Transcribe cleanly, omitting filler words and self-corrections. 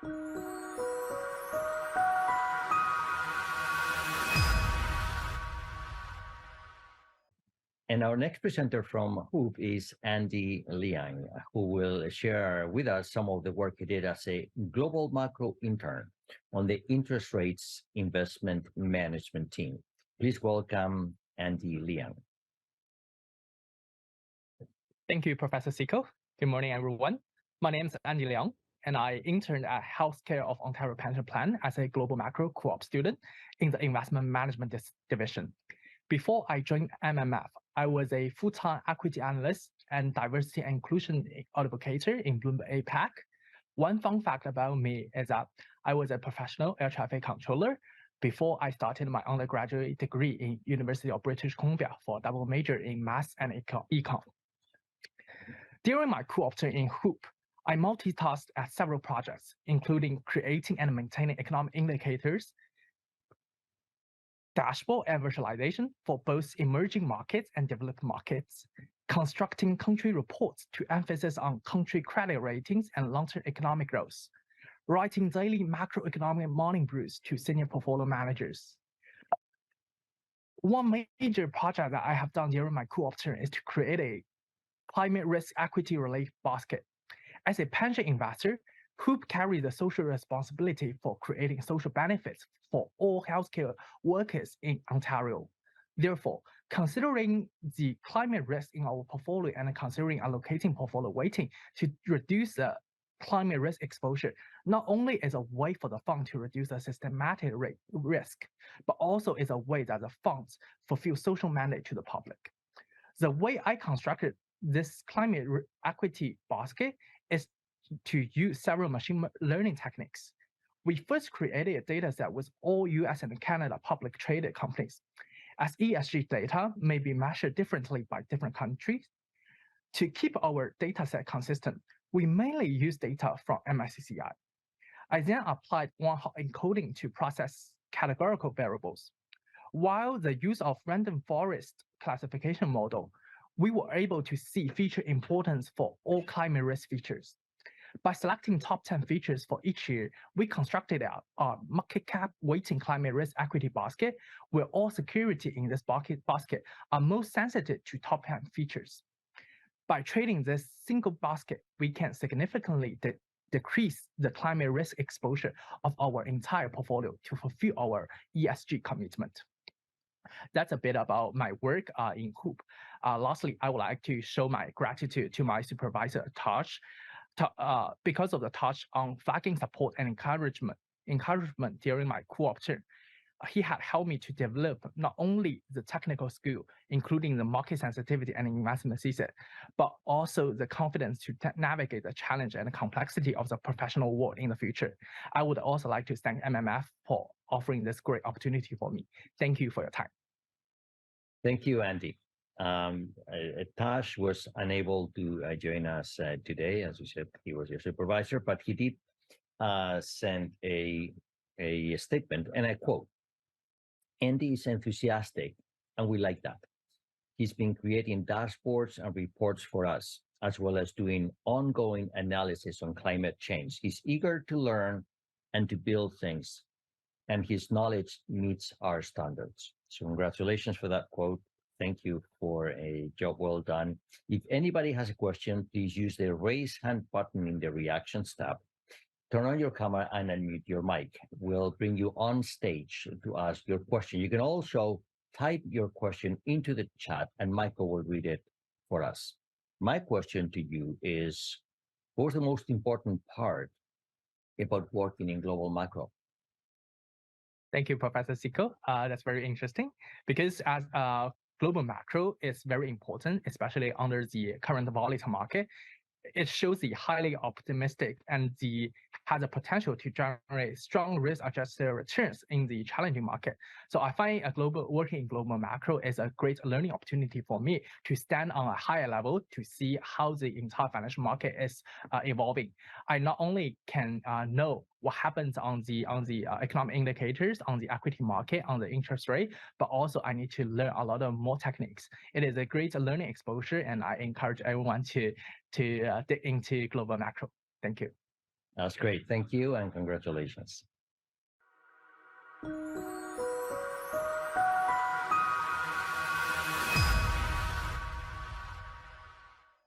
And our next presenter from Hoop is Andy Liang, who will share with us some of the work he did as a global macro intern on the interest rates investment management team. Please welcome Andy Liang. Thank you, Professor Siko. Good morning, everyone. My name is Andy Liang, and I interned at Healthcare of Ontario Pension Plan as a global macro co-op student in the investment management division. Before I joined MMF, I was a full-time equity analyst and diversity and inclusion advocate in Bloomberg APAC. One fun fact about me is that I was a professional air traffic controller before I started my undergraduate degree in University of British Columbia for a double major in maths and econ. During my co-op term in Hoop, I multitasked at several projects, including creating and maintaining economic indicators, dashboard and visualization for both emerging markets and developed markets, constructing country reports to emphasis on country credit ratings and long-term economic growth, writing daily macroeconomic morning brews to senior portfolio managers. One major project that I have done during my co-op term is to create a climate risk equity relief basket. As a pension investor, Hoop carries the social responsibility for creating social benefits for all healthcare workers in Ontario. Therefore, considering the climate risk in our portfolio and considering allocating portfolio weighting to reduce the climate risk exposure, not only is a way for the fund to reduce the systematic risk, but also is a way that the funds fulfill social mandate to the public. The way I constructed this climate equity basket is to use several machine learning techniques. We first created a data set with all US and Canada public traded companies. As ESG data may be measured differently by different countries, to keep our data set consistent, we mainly use data from MSCI. I then applied one-hot encoding to process categorical variables. While the use of random forest classification model, we were able to see feature importance for all climate risk features. By selecting top 10 features for each year, we constructed our market cap weighting climate risk equity basket, where all security in this basket are most sensitive to top 10 features. By trading this single basket, we can significantly decrease the climate risk exposure of our entire portfolio to fulfill our ESG commitment. That's a bit about my work in Hoop. Lastly, I would like to show my gratitude to my supervisor, Tosh, because of the touch on flagging support and encouragement during my co-op term. He had helped me to develop not only the technical skill, including the market sensitivity and investment thesis, but also the confidence to navigate the challenge and the complexity of the professional world in the future. I would also like to thank MMF for offering this great opportunity for me. Thank you for your time. Thank you, Andy. Tash was unable to join us today. As you said, he was your supervisor, but he did send a statement, and I quote, "Andy is enthusiastic, and we like that. He's been creating dashboards and reports for us, as well as doing ongoing analysis on climate change. He's eager to learn and to build things, and his knowledge meets our standards." So congratulations for that quote. Thank you for a job well done. If anybody has a question, please use the raise hand button in the reactions tab. Turn on your camera and unmute your mic. We'll bring you on stage to ask your question. You can also type your question into the chat and Michael will read it for us. My question to you is, what's the most important part about working in global macro? Thank you, Professor Siko. That's very interesting because as global macro is very important, especially under the current volatile market. It shows the highly optimistic and has a potential to generate strong risk-adjusted returns in the challenging market. So I find working in global macro is a great learning opportunity for me to stand on a higher level to see how the entire financial market is evolving. I not only can know what happens on the economic indicators, on the equity market, on the interest rate, but also I need to learn a lot of more techniques. It is a great learning exposure, and I encourage everyone to dig into global macro. Thank you. That's great. Thank you and congratulations.